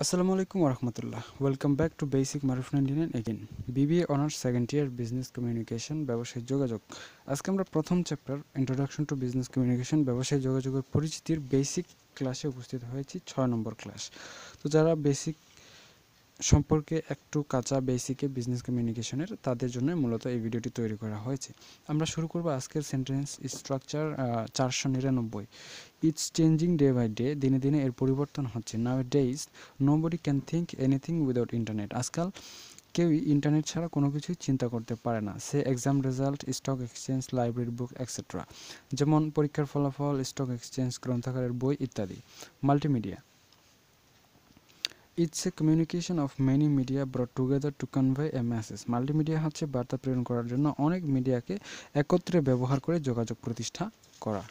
আসসালামু আলাইকুম ওরহমতুল্লাহ। Welcome back to basic Maruf 99 again. BBA honours second year business communication ব্যবসায়িক যোগাযোগ। আজকে আমরা প্রথম chapter introduction to business communication ব্যবসায়িক যোগাযোগের পরিচিতির বেসিক ক্লাসে উপস্থিত হয়েছি, 6 নম্বর ক্লাস। তো যারা বেসিক সম্পর্কে একটু কাঁচা বেসিকে বিজনেস কমিউনিকেশনের, তাদের জন্য মূলত এই ভিডিওটি তৈরি করা হয়েছে। আমরা শুরু করব আজকের sentence structure 499। It's changing day by day, দিনে দিনে এর পরিবর্তন হচ্ছে। Nowadays nobody can think anything without internet, আজকাল কেউই ইন্টারনেট ছাড়া কোনো কিছুই চিন্তা করতে পারে না। Say exam result, stock exchange, library book etcetera, যেমন পরীক্ষার ফলাফল, স্টক এক্সচেঞ্জ, গ্রন্থাগারের বই ইত্যাদি। Multimedia, it's a communication of many media brought together to convey a message. Multimedia হচ্ছে বার্তা প্রেরণ করার জন্য অনেক মিডিয়াকে একত্রে ব্যবহার করে যোগাযোগ প্রতিষ্ঠা করা।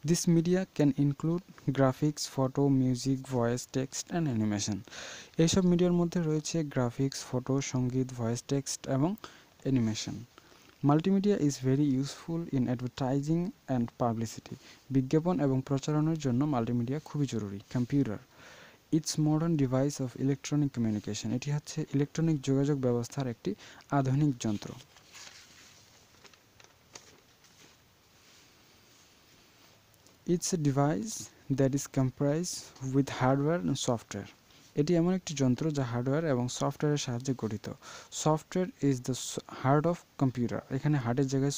This media can include graphics, photo, music, voice, text and animation. এইসব মিডিয়ার মধ্যে রয়েছে গ্রাফিক্স, ফটো, সঙ্গীত, ভয়েস, টেক্সট এবং animation. Multimedia is very useful in advertising and publicity. বিজ্ঞাপন এবং প্রচারণের জন্য মাল্টিমিডিয়া খুবই জরুরি। Computer, it's modern device of electronic communication. এটি হচ্ছে ইলেকট্রনিক যোগাযোগ ব্যবস্থার একটি আধুনিক যন্ত্র। It's a device that is comprised with hardware and software. এটি এমন একটি যন্ত্র যা হার্ডওয়্যার এবং সফটওয়্যারের সাহায্যে গঠিত। Software is the heart of computer. এখানে হার্টের জায়গায়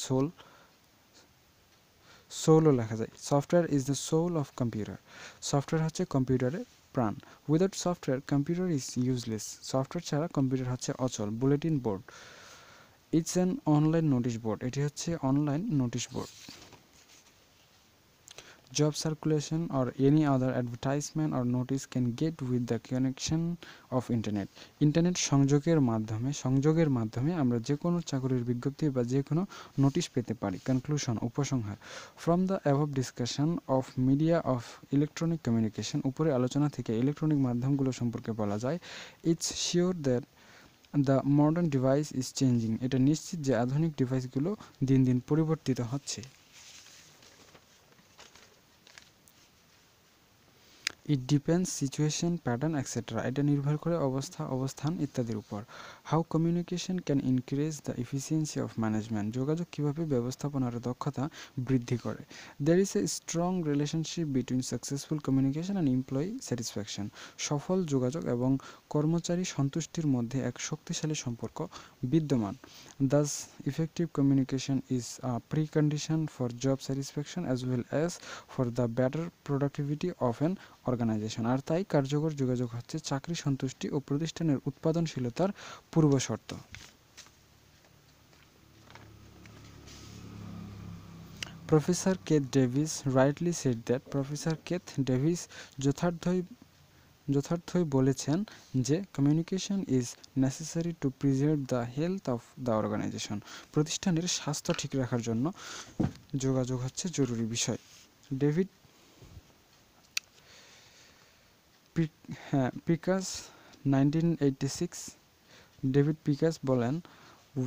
সোলও লেখা যায়। Software is the soul of computer. Software হচ্ছে কম্পিউটারের প্রাণ। Without software computer is useless. Software ছাড়া কম্পিউটার হচ্ছে অচল। Bulletin board, it's an online notice board. এটি হচ্ছে online notice board. Job circulation or any other advertisement or notice can get with the connection of internet. Internet সংযোগের মাধ্যমে আমরা যে কোনো চাকরির বিজ্ঞপ্তি বা যে কোনো নোটিশ পেতে পারি। কনক্লুশন, উপসংহার। From the above discussion of media of electronic communication, উপরে আলোচনা থেকে ইলেকট্রনিক মাধ্যমগুলো সম্পর্কে বলা যায়, it's sure that the modern device is changing. এটা নিশ্চিত যে আধুনিক ডিভাইসগুলো দিন দিন পরিবর্তিত হচ্ছে। It depends situation, pattern etcetera. এটা নির্ভর করে অবস্থা, অবস্থান ইত্যাদির উপর। How communication can increase the efficiency of management. যোগাযোগ কীভাবে ব্যবস্থাপনার দক্ষতা বৃদ্ধি করে। There is a strong relationship between successful communication and employee satisfaction. সফল যোগাযোগ এবং কর্মচারী সন্তুষ্টির মধ্যে এক শক্তিশালী সম্পর্ক বিদ্যমান। Thus effective communication is a precondition for job satisfaction as well as for the better productivity of an organisation. আর তাই কার্যকর যোগাযোগ হচ্ছে চাকরি সন্তুষ্টি ও প্রতিষ্ঠানের উৎপাদনশীলতার পূর্বশর্ত। Professor Keith Davis rightly said that, professor Keith Davis যথার্থই বলেছেন যে communication is necessary to preserve the health of the organisation. প্রতিষ্ঠানের স্বাস্থ্য ঠিক রাখার জন্য যোগাযোগ হচ্ছে জরুরি বিষয়। ডেভিড পিকাস 1986, ডেভিড পিকাস বলেন,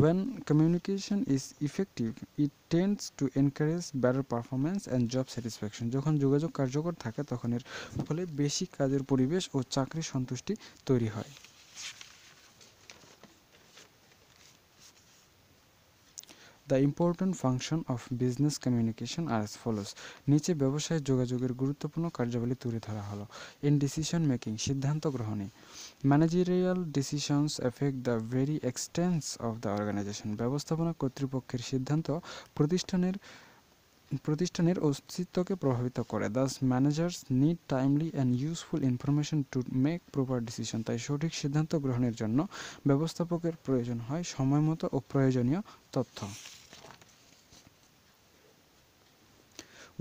when communication is effective it tends to encourage better performance and job satisfaction. যখন যোগাযোগ কার্যকর থাকে তখন এর ফলে বেশি কাজের পরিবেশ ও চাকরি সন্তুষ্টি তৈরি হয়। The important function of business communication are as follows. নিচে ব্যবসায় যোগাযোগের গুরুত্বপূর্ণ কার্যাবলী তুলে ধরা হলো। In decision making, সিদ্ধান্ত গ্রহণে। Managerial decisions affect the very existence of the organization. ব্যবস্থাপনা কর্তৃপক্ষের সিদ্ধান্ত প্রতিষ্ঠানের অস্তিত্বকে প্রভাবিত করে। Thus managers need timely and useful information to make proper decision. তাই সঠিক সিদ্ধান্ত গ্রহণের জন্য ব্যবস্থাপকের প্রয়োজন হয় সময়মতো ও প্রয়োজনীয় তথ্য।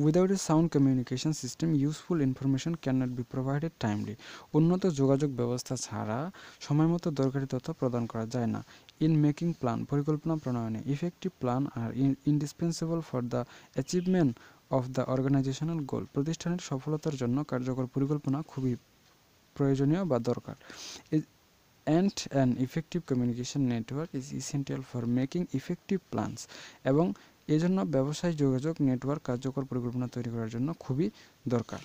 Without a sound communication system, useful information cannot be provided timely. উন্নত যোগাযোগ ব্যবস্থা ছাড়া সময়মতো দরকারি তথ্য প্রদান করা যায় না। In making plan, পরিকল্পনা প্রণয়নে, effective plan are indispensable for the achievement of the organizational goal. প্রতিষ্ঠানের সফলতার জন্য কার্যকর পরিকল্পনা খুবই প্রয়োজনীয় বা দরকার। and an effective communication network is essential for making effective plans এবং এজন্য ব্যবসায়িক যোগাযোগ নেটওয়ার্ক কার্যকর পরিকল্পনা তৈরি করার জন্য খুবই দরকার।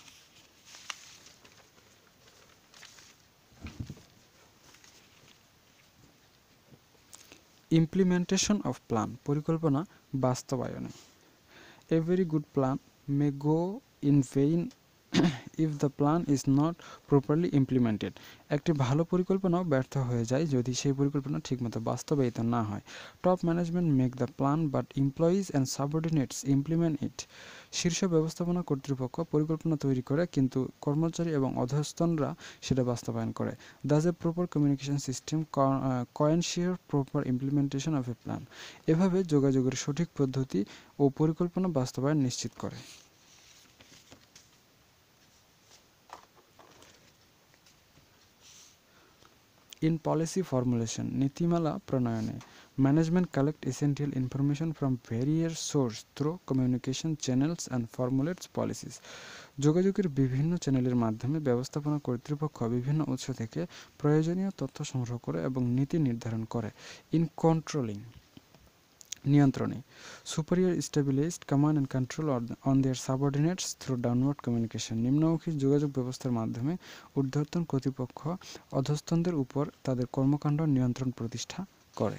ইমপ্লিমেন্টেশন অফ প্ল্যান, পরিকল্পনা বাস্তবায়নে। A very good plan may go in vain if the plan is not properly implemented. একটি ভালো পরিকল্পনাও ব্যর্থ হয়ে যায় যদি সেই পরিকল্পনা ঠিকমতো বাস্তবায়িত না হয়। Top management make the plan but employees and সাবঅর্ডিনেটস implement it. শীর্ষ ব্যবস্থাপনা কর্তৃপক্ষ পরিকল্পনা তৈরি করে কিন্তু কর্মচারী এবং অধস্তনরা সেটা বাস্তবায়ন করে। Thus a proper communication system ensures proper implementation of a plan. এভাবে যোগাযোগের সঠিক পদ্ধতি ও পরিকল্পনা বাস্তবায়ন নিশ্চিত করে। In policy formulation, নীতিমালা প্রণয়নে, management collect essential information from various sources through communication channels and formulates policies. যোগাযোগের বিভিন্ন চ্যানেলের মাধ্যমে ব্যবস্থাপনা কর্তৃপক্ষ বিভিন্ন উৎস থেকে প্রয়োজনীয় তথ্য সংগ্রহ করে এবং নীতি নির্ধারণ করে। In controlling, নিয়ন্ত্রণে, superior established command and control on their subordinates through downward communication. নিম্নমুখী যোগাযোগ ব্যবস্থার মাধ্যমে ঊর্ধ্বতন কর্তৃপক্ষ অধস্তনদের উপর তাদের কর্মকাণ্ড নিয়ন্ত্রণ প্রতিষ্ঠা করে।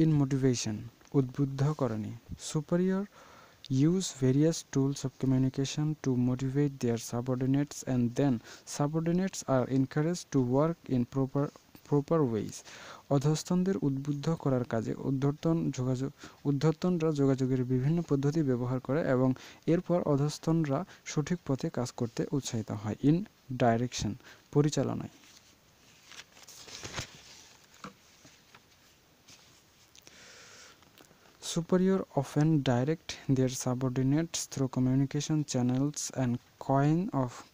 In motivation, উদ্বুদ্ধকরণী, superior use various tools of communication to motivate their subordinates and then subordinates are encouraged to work in proper ways. অধস্তনদের উদ্বুদ্ধ করার কাজে ঊর্ধ্বতনরা যোগাযোগের বিভিন্ন পদ্ধতি ব্যবহার করে এবং এরপর অধস্তনরা সঠিক পথে কাজ করতে উৎসাহিত হয়। ইন ডাইরেকশন, পরিচালনায়। Superior often direct their subordinates through communication channels and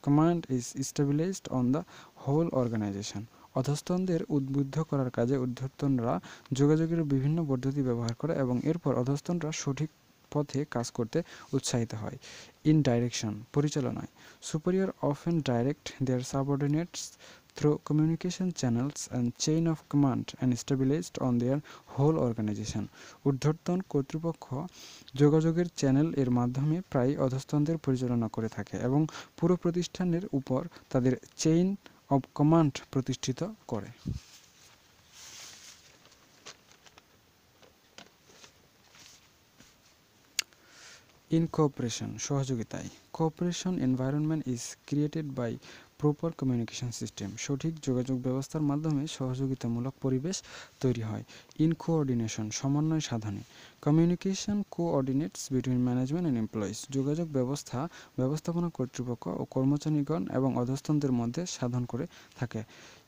command is established on the whole organization. অধস্তনদের উদ্বুদ্ধ করার কাজে ঊর্ধ্বতনরা যোগাযোগের বিভিন্ন পদ্ধতি ব্যবহার করে এবং এরপর অধস্তনরা সঠিক পথে কাজ করতে উৎসাহিত হয়। ইন ডাইরেকশন, পরিচালনায়। Superior often direct their subordinates through communication channels and chain of command and established on their whole organization. ঊর্ধ্বতন কর্তৃপক্ষ যোগাযোগের চ্যানেল এর মাধ্যমে প্রায় অধস্তনদের পরিচালনা করে থাকে এবং পুরো প্রতিষ্ঠানের উপর তাদের চেইন অব কমান্ড প্রতিষ্ঠিত করে। ইন কোঅপারেশন, সহযোগিতায়। Cooperation environment is created by proper communication system. সঠিক যোগাযোগ ব্যবস্থার মাধ্যমে সহযোগিতামূলক পরিবেশ তৈরি হয়। ইন কোঅর্ডিনেশন, সমন্বয় সাধনে। Communication coordinates between management and employees. যোগাযোগ ব্যবস্থা ব্যবস্থাপনা কর্তৃপক্ষ ও কর্মচারীগণ এবং অধস্তনদের মধ্যে সাধন করে থাকে।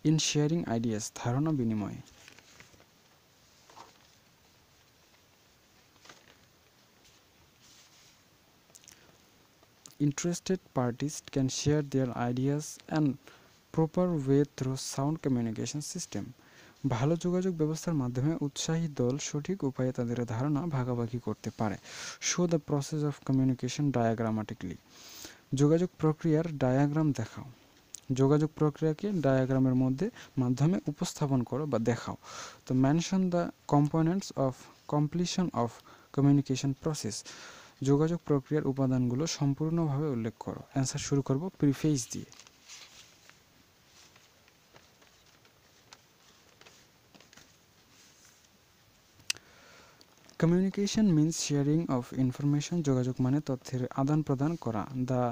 ইন শেয়ারিং আইডিয়াস, ধারণা বিনিময়। Interested parties can share their ideas and proper way through sound communication system. ভালো যোগাযোগ ব্যবস্থার মাধ্যমে উৎসাহী দল সঠিক উপায়ে তাদের ধারণা ভাগাভাগি করতে পারে। Show the process of communication diagrammatically. যোগাযোগ প্রক্রিয়ার ডায়াগ্রাম দেখাও। যোগাযোগ প্রক্রিয়াকে ডায়াগ্রামের মাধ্যমে উপস্থাপন করো বা দেখাও। তো mention the components of completion of communication process. যোগাযোগ প্রক্রিয়ার উপাদানগুলো সম্পূর্ণভাবে উল্লেখ করো। অ্যান্সার শুরু করব প্রিফেস দিয়ে। Communication means sharing of information. যোগাযোগ মানে তথ্যের আদান প্রদান করা। The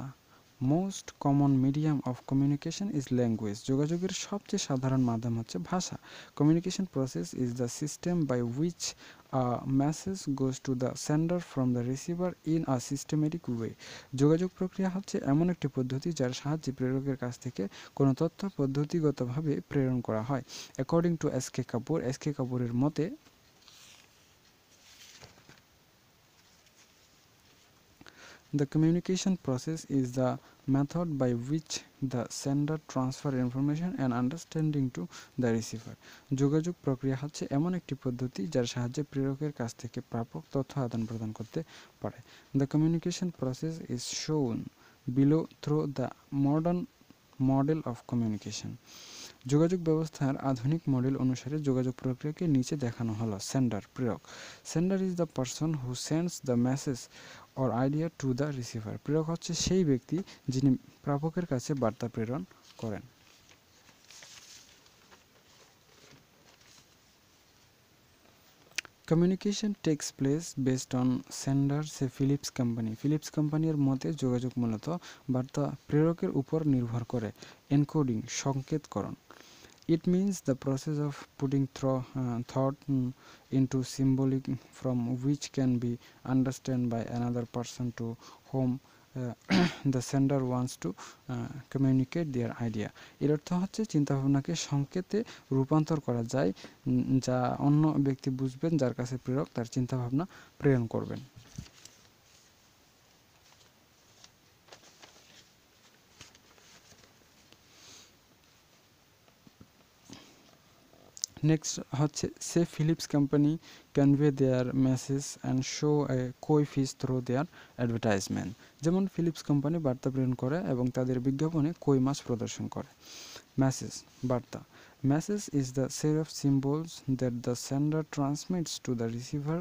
most common medium of communication is language. যোগাযোগের সবচেয়ে সাধারণ মাধ্যম হচ্ছে ভাষা। Communication process is the system by which a message goes to the sender from the receiver in a systematic way. যোগাযোগ প্রক্রিয়া হচ্ছে এমন একটি পদ্ধতি যার সাহায্যে প্রেরকের কাছ থেকে কোনো তথ্য পদ্ধতিগতভাবে প্রেরণ করা হয়। According to S K. Kapoor, S K. কাপুরের মতে the communication process is the method by which the sender transfer information and understanding to the receiver. যোগাযোগ প্রক্রিয়া হচ্ছে এমন একটি পদ্ধতি যার সাহায্যে প্রেরকের কাছ থেকে প্রাপক তথ্য আদান প্রদান করতে পারে। The communication process is shown below through the modern model of communication. যোগাযোগ ব্যবস্থার আধুনিক মডেল অনুসারে যোগাযোগ প্রক্রিয়াকে নিচে দেখানো হলো। সেন্ডার, প্রেরক। Sender is the person who sends the message or idea to the receiver. প্রেরক হচ্ছে সেই ব্যক্তি যিনি প্রাপকের কাছে বার্তা প্রেরণ করেন। Communication takes place based on sender say Philips company. Philips কোম্পানির মতে যোগাযোগ মূলত বার্তা প্রেরকের উপর নির্ভর করে। এনকোডিং, সংকেতকরণ। It means the process of putting thought into symbolic from which can be understood by another person to whom the sender wants to communicate their idea. এর অর্থ হচ্ছে চিন্তাভাবনাকে সংকেতে রূপান্তর করা যায়, যা অন্য ব্যক্তি বুঝবেন, যার কাছে প্রেরক তার চিন্তাভাবনা প্রেরণ করবেন। নেক্সট হচ্ছে say Philips company convey their message and show a koi fish through their advertisement. যেমন ফিলিপস কোম্পানি বার্তা প্রেরণ করে এবং তাদের বিজ্ঞাপনে কই মাছ প্রদর্শন করে। মেসেজ, বার্তা। Message is the set of symbols that the sender transmits to the receiver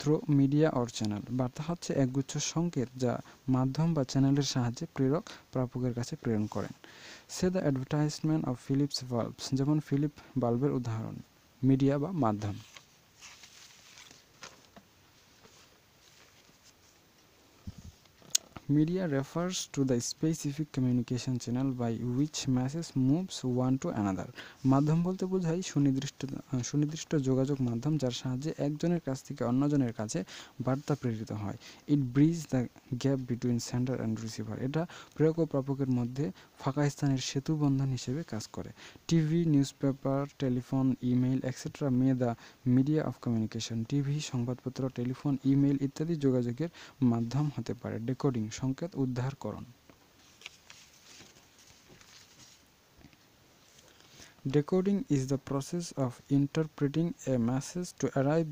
through media or channel. বার্তা হচ্ছে একগুচ্ছ সংকেত যা মাধ্যম বা চ্যানেলের সাহায্যে প্রেরক প্রাপকের কাছে প্রেরণ করেন। Say the advertisement of Philips bulbs. যেমন ফিলিপ বাল্বের উদাহরণ। মিডিয়া বা মাধ্যম। Media refers to the specific communication channel by which message moves one to another. মাধ্যম বলতে বোঝায় সুনির্দিষ্ট যোগাযোগ মাধ্যম যার সাহায্যে একজনের কাছ থেকে অন্যজনের কাছে বার্তা প্রেরিত হয়। It bridge the gap between sender and receiver. এটা প্রেরক ও প্রাপকের মধ্যে ফাঁকা স্থানের সেতু বন্ধন হিসেবে কাজ করে। TV, newspaper, telephone, email etcetera May the media of communication. TV, সংবাদপত্র, টেলিফোন, ইমেইল ইত্যাদি যোগাযোগের মাধ্যম হতে পারে। ডেকোডিং, সংকেত উদ্ধারকরণ। Decoding is the process of interpreting a message to arrive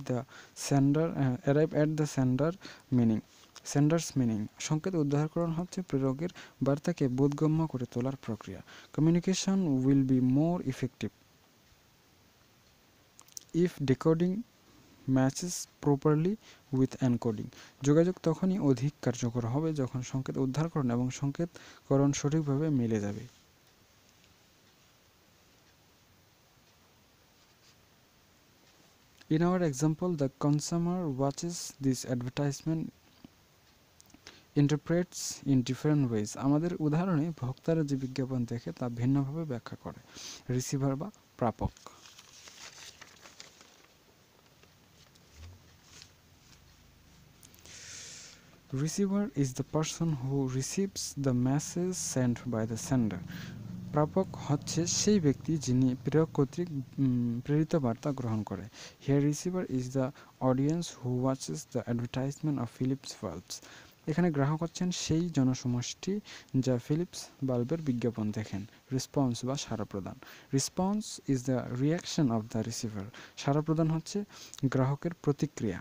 at the sender's meaning. সংকেত উদ্ধারকরণ হচ্ছে প্রেরকের বার্তাকে বোধগম্য করে তোলার প্রক্রিয়া। Communication will be more effective if decoding matches properly with encoding. যোগাযোগ তখনই অধিক কার্যকর হবে যখন সংকেত উদ্ধারকরণ এবং সংকেতকরণ সঠিকভাবে মিলে যাবে। In our example, the consumer watches this advertisement interprets in different ways. আমাদের উদাহরণে ভোক্তারা যে বিজ্ঞাপন দেখে তা ভিন্নভাবে ব্যাখ্যা করে। রিসিভার বা প্রাপক। Receiver is the person who receives the message sent by the sender. প্রাপক হচ্ছে সেই ব্যক্তি যিনি প্রেরক কর্তৃক প্রেরিত বার্তা গ্রহণ করে। Here receiver is the audience who watches the advertisement of Philips bulbs. এখানে গ্রাহক হচ্ছেন সেই জনসমষ্টি যা ফিলিপস বাল্বের বিজ্ঞাপন দেখেন। রেসপন্স বা সাড়া প্রদান। Response is the reaction of the receiver. সাড়া প্রদান হচ্ছে গ্রাহকের প্রতিক্রিয়া।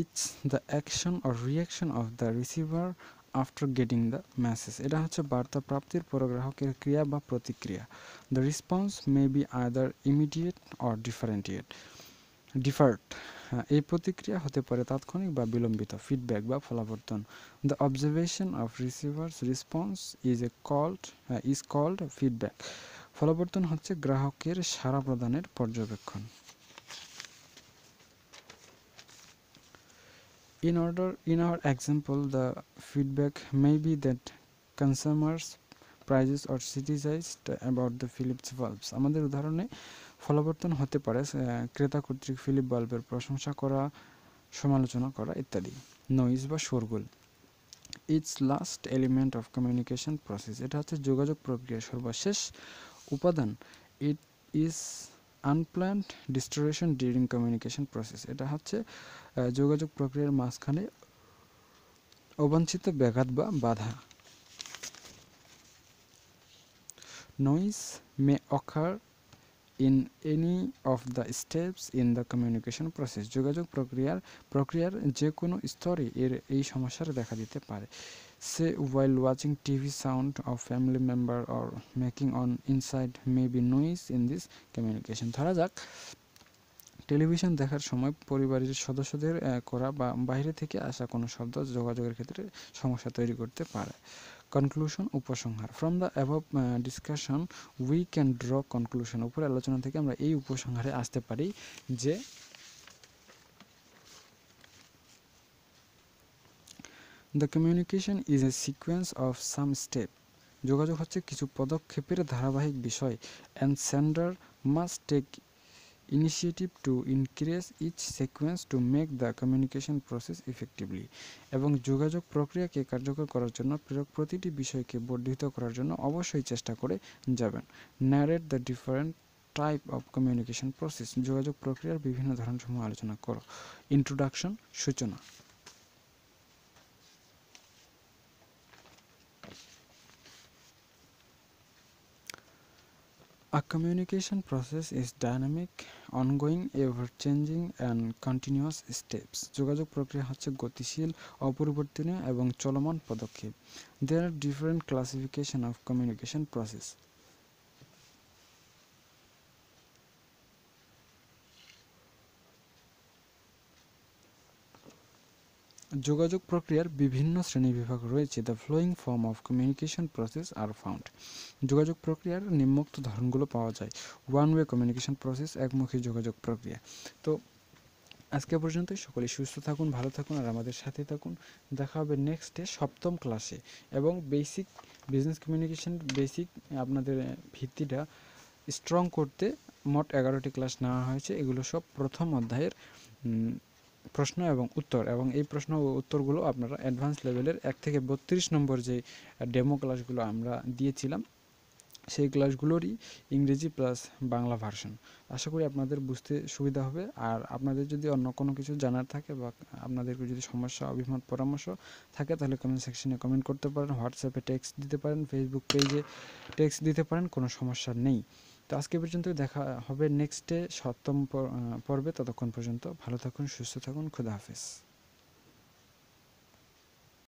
It's the action or reaction of the receiver after getting the message. এটা হচ্ছে বার্তা প্রাপ্তির পর গ্রাহকের ক্রিয়া বা প্রতিক্রিয়া। The response may be either immediate or deferred. এই প্রতিক্রিয়া হতে পারে তাৎক্ষণিক বা বিলম্বিত। ফিডব্যাক বা ফলাবর্তন। The observation of receiver's response is called feedback. ফলাবর্তন হচ্ছে গ্রাহকের সাড়া প্রদানের পর্যবেক্ষণ। In our example, the feedback may be that consumers prizes or criticized about the Philips bulbs. আমাদের উদাহরণে ফলাবর্তন হতে পারে ক্রেতা কর্তৃক ফিলিপ বাল্বের প্রশংসা করা, সমালোচনা করা ইত্যাদি। নয়েজ বা শোরগোল। It's last element of communication process. এটা হচ্ছে যোগাযোগ প্রক্রিয়ার সর্বশেষ উপাদান। It is unplanned distortion during communication process. এটা হচ্ছে যোগাযোগ প্রক্রিয়ার মাঝখানে অবাঞ্ছিত ব্যাঘাত বা বাধা। Noise may occur in any of the steps in the communication process. যোগাযোগ প্রক্রিয়ার যে কোনো স্তরে এই সমস্যার দেখা দিতে পারে। Say while watching TV, sound of family member or making on inside may be noise in this communication. ধরা যাক টেলিভিশন দেখার সময় পরিবারের সদস্যদের করা বা বাইরে থেকে আসা কোনো শব্দ যোগাযোগের ক্ষেত্রে সমস্যা তৈরি করতে পারে। কনক্লুশন, উপসংহার। From the above discussion we can draw conclusion. উপরে আলোচনা থেকে আমরা এই উপসংহারে আসতে পারি যে the communication is a sequence of some step. যোগাযোগ হচ্ছে কিছু পদক্ষেপের ধারাবাহিক বিষয়। And sender must take initiative to increase each sequence to make the communication process effectively. এবং যোগাযোগ প্রক্রিয়াকে কার্যকর করার জন্য প্রেরক প্রতিটি বিষয়কে বর্ধিত করার জন্য অবশ্যই চেষ্টা করে যাবেন। Narrate the different type of communication process. যোগাযোগ প্রক্রিয়ার বিভিন্ন ধরনসমূহ আলোচনা করো। ইন্ট্রোডাকশন, সূচনা। A communication process is dynamic, ongoing, ever-changing and continuous steps. যোগাযোগ প্রক্রিয়া হচ্ছে গতিশীল, অপরিবর্তনীয় এবং চলমান পদক্ষেপ। There are different classification of communication process. যোগাযোগ প্রক্রিয়ার বিভিন্ন শ্রেণীবিভাগ রয়েছে। The following form of communication process are found. যোগাযোগ প্রক্রিয়ার নিম্নোক্ত ধরনগুলো পাওয়া যায়। ওয়ান ওয়ে কমিউনিকেশন প্রসেস, একমুখী যোগাযোগ প্রক্রিয়া। তো আজকে পর্যন্তই। সকলেই সুস্থ থাকুন, ভালো থাকুন আর আমাদের সাথে থাকুন। দেখা হবে নেক্সটে 7ম ক্লাসে। এবং বেসিক বিজনেস কমিউনিকেশন বেসিক আপনাদের ভিত্তিটা স্ট্রং করতে মোট 11টি ক্লাস নেওয়া হয়েছে। এগুলো সব প্রথম অধ্যায়ের প্রশ্ন এবং উত্তর, এবং এই প্রশ্ন ও উত্তরগুলো আপনারা অ্যাডভান্স লেভেলের 1 থেকে 32 নম্বর যে ডেমো ক্লাসগুলো আমরা দিয়েছিলাম সেই ক্লাসগুলোরই ইংরেজি প্লাস বাংলা ভার্সন। আশা করি আপনাদের বুঝতে সুবিধা হবে। আর আপনাদের যদি অন্য কোনো কিছু জানার থাকে বা আপনাদের যদি সমস্যা, অভিমত, পরামর্শ থাকে তাহলে কমেন্ট সেকশনে কমেন্ট করতে পারেন, হোয়াটসঅ্যাপে টেক্সট দিতে পারেন, ফেসবুক পেজে টেক্সট দিতে পারেন, কোনো সমস্যা নেই। তো আজকে পর্যন্ত, দেখা হবে নেক্সটে 7ম পর্বে। ততক্ষণ পর্যন্ত ভালো থাকুন, সুস্থ থাকুন, খুদা হাফেজ।